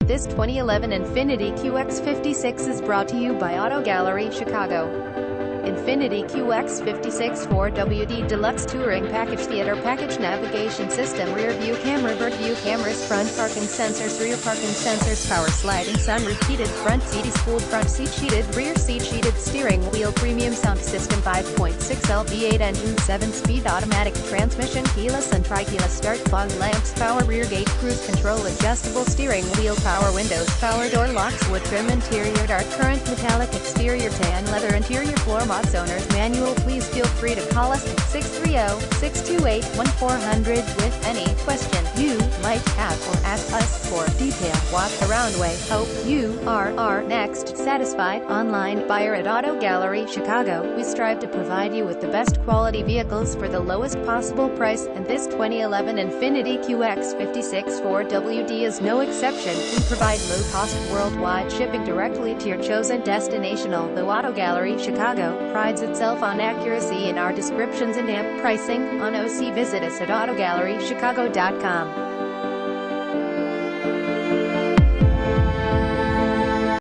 This 2011 Infiniti QX56 is brought to you by Auto Gallery Chicago. Infiniti QX56 4WD Deluxe Touring Package Theater Package Navigation System Rear View Camera View Cameras Front Parking Sensors Rear Parking Sensors Power Sliding Sunroof Heated Front Seat Spooled Front Seat Heated Rear Seat Heated Steering Wheel Premium Sound System 5.6L V8 Engine 7-speed Automatic Transmission Keyless and Tri-Keyless Start Fog Lamps Power Rear Gate Cruise Control Adjustable Steering Wheel Power Windows Power Door Locks Wood Trim Interior Dark Current Metallic Exterior Tan Leather Interior Floor Mats Owner's Manual. Please feel free to call us at 630-628-1400 with any question you might have or ask us for detailed walk-around way. Hope you are our next satisfied online buyer at Auto Gallery Chicago. We strive to provide you with the best quality vehicles for the lowest possible price, and this 2011 Infiniti QX56 4WD is no exception. We provide low-cost worldwide shipping directly to your chosen destination. Although Auto Gallery Chicago prides itself on accuracy in our descriptions and amp pricing on OC, visit us at autogallerychicago.com.